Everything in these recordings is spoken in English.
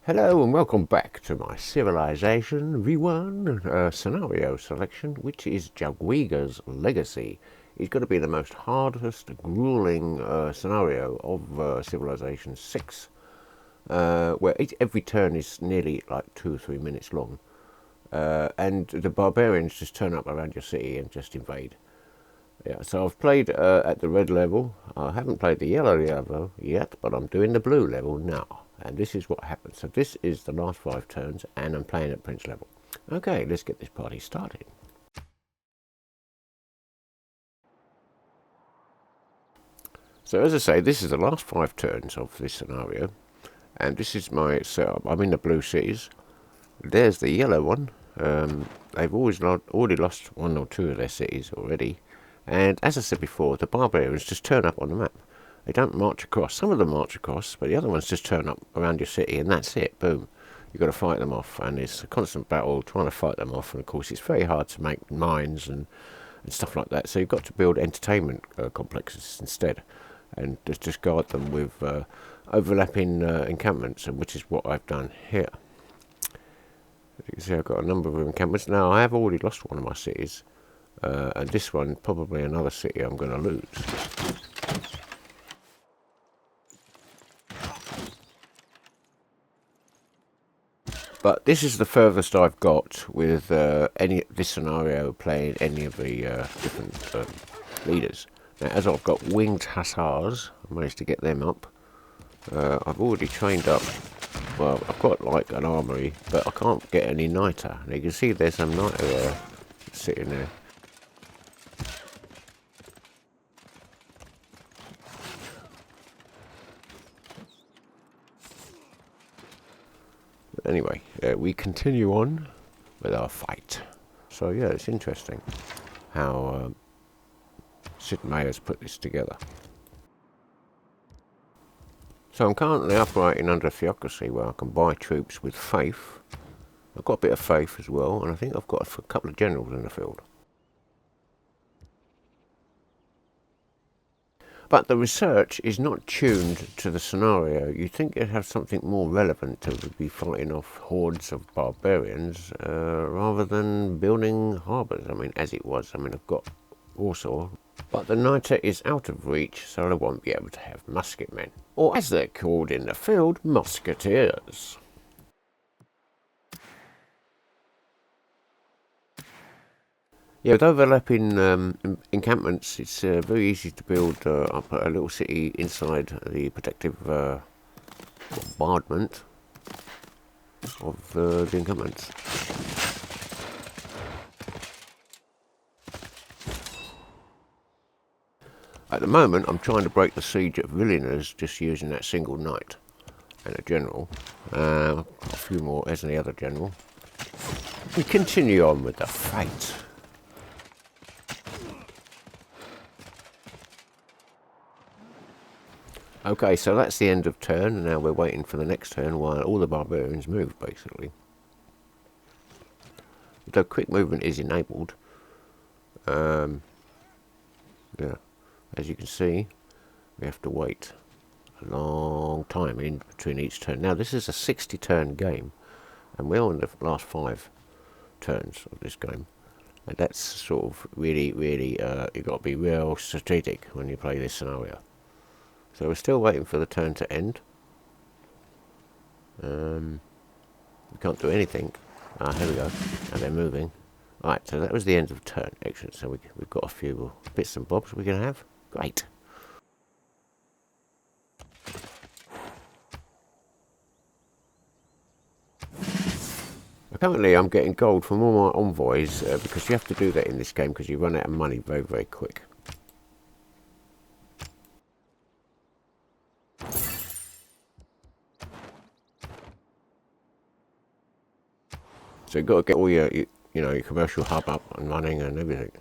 Hello and welcome back to my Civilization V1 scenario selection, which is Jadwiga's Legacy. It's going to be the most hardest, grueling scenario of Civilization 6, where every turn is nearly like 2 or 3 minutes long, and the barbarians just turn up around your city and just invade. Yeah, so I've played at the red level. I haven't played the yellow level yet, but I'm doing the blue level now. And this is what happens. So this is the last 5 turns, and I'm playing at Prince level. Okay, let's get this party started. So as I say, this is the last 5 turns of this scenario. And this is my setup. I'm in the blue cities. There's the yellow one. They've already lost 1 or 2 of their cities already. And as I said before, the barbarians just turn up on the map. They don't march across. Some of them march across, but the other ones just turn up around your city, and that's it. Boom. You've got to fight them off, and it's a constant battle trying to fight them off. And of course, it's very hard to make mines and stuff like that. So you've got to build entertainment complexes instead, and just guard them with overlapping encampments, which is what I've done here. As you can see, I've got a number of encampments. Now, I have already lost one of my cities. And this one, probably another city I'm going to lose. But this is the furthest I've got with this scenario playing any of the different leaders. Now, as I've got winged hussars, I managed to get them up. I've already trained up. Well, I've got like an armory, but I can't get any niter. Now you can see there's some niter there sitting there. Anyway, we continue on with our fight. So yeah, it's interesting how Sid Meier's put this together. So I'm currently operating under a theocracy where I can buy troops with faith. I've got a bit of faith as well, and I think I've got a couple of generals in the field. But the research is not tuned to the scenario. You'd think it'd have something more relevant to be fighting off hordes of barbarians rather than building harbours. I mean, as it was. I mean, I've got Warsaw. But the niter is out of reach, so I won't be able to have musketmen. Or as they're called in the field, musketeers. Yeah, with overlapping encampments, it's very easy to build up a little city inside the protective bombardment of the encampments. At the moment, I'm trying to break the siege at Vilnius just using that single knight and a general. A few more as any other general. We continue on with the fight. Okay, so that's the end of turn, and now we're waiting for the next turn while all the barbarians move, basically. The quick movement is enabled. Yeah, as you can see, we have to wait a long time in between each turn. Now, this is a 60-turn game, and we're on the last 5 turns of this game. And that's sort of really, you've got to be real strategic when you play this scenario. So we're still waiting for the turn to end. We can't do anything. Here we go. And they're moving. Right, so that was the end of turn. Excellent. So we've got a few bits and bobs we can have. Great. Currently I'm getting gold from all my envoys because you have to do that in this game because you run out of money very, very quick. So you've got to get all your commercial hub up and running and everything.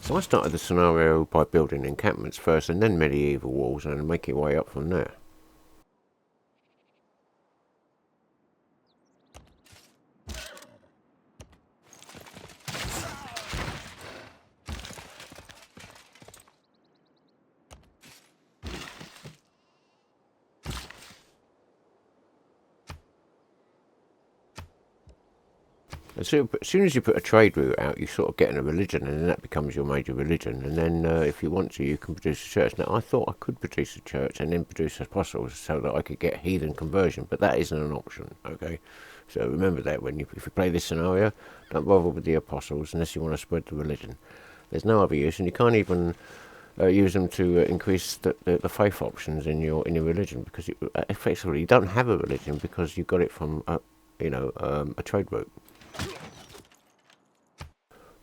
So I started the scenario by building encampments first and then medieval walls and make your way up from there. As soon as you put a trade route out, you sort of get in a religion, and then that becomes your major religion. And then, if you want to, you can produce a church. Now, I thought I could produce a church and then produce apostles so that I could get heathen conversion, but that isn't an option. Okay, so remember that if you play this scenario, don't bother with the apostles unless you want to spread the religion. There's no other use, and you can't even use them to increase the faith options in your religion, because effectively you don't have a religion because you got it from a trade route.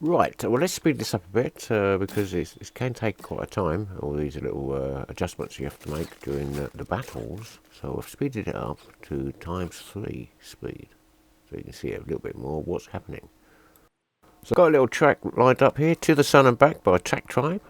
Right, well, let's speed this up a bit because it can take quite a time, all these little adjustments you have to make during the battles. So I've speeded it up to ×3 speed, so you can see a little bit more what's happening. So I've got a little track lined up here, To the Sun and Back by Track Tribe.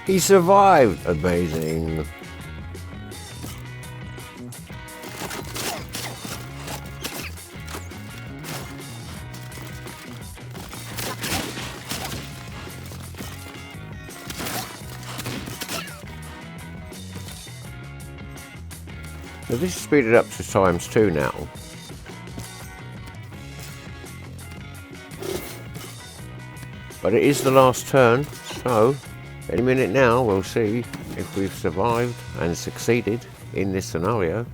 He survived! Amazing. So this is speeded up to ×2 now. But it is the last turn, so any minute now we'll see if we've survived and succeeded in this scenario.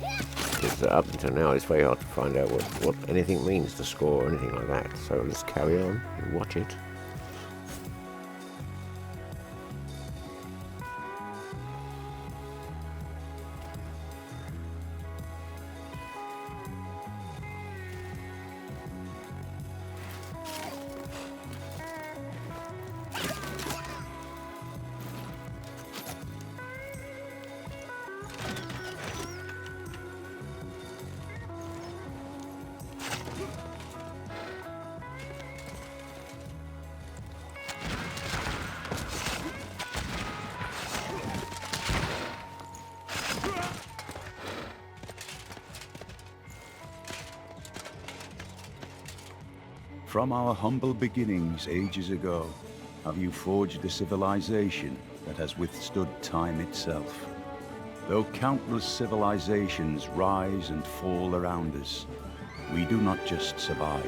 Because up until now it's very hard to find out what anything means, the score or anything like that. So let's carry on and watch it. From our humble beginnings ages ago, have you forged a civilization that has withstood time itself. Though countless civilizations rise and fall around us, we do not just survive,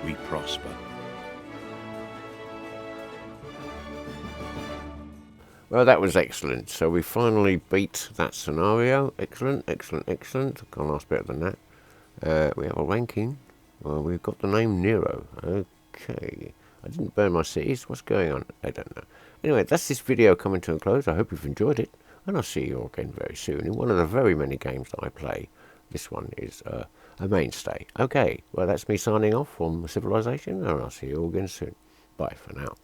we prosper. Well, that was excellent. So we finally beat that scenario. Excellent, excellent, excellent. Can't ask better than that. We have a ranking. Well, we've got the name Nero. Okay. I didn't burn my cities. What's going on? I don't know. Anyway, that's this video coming to a close. I hope you've enjoyed it. And I'll see you all again very soon in one of the very many games that I play. This one is a mainstay. Okay. Well, that's me signing off from Civilization. And I'll see you all again soon. Bye for now.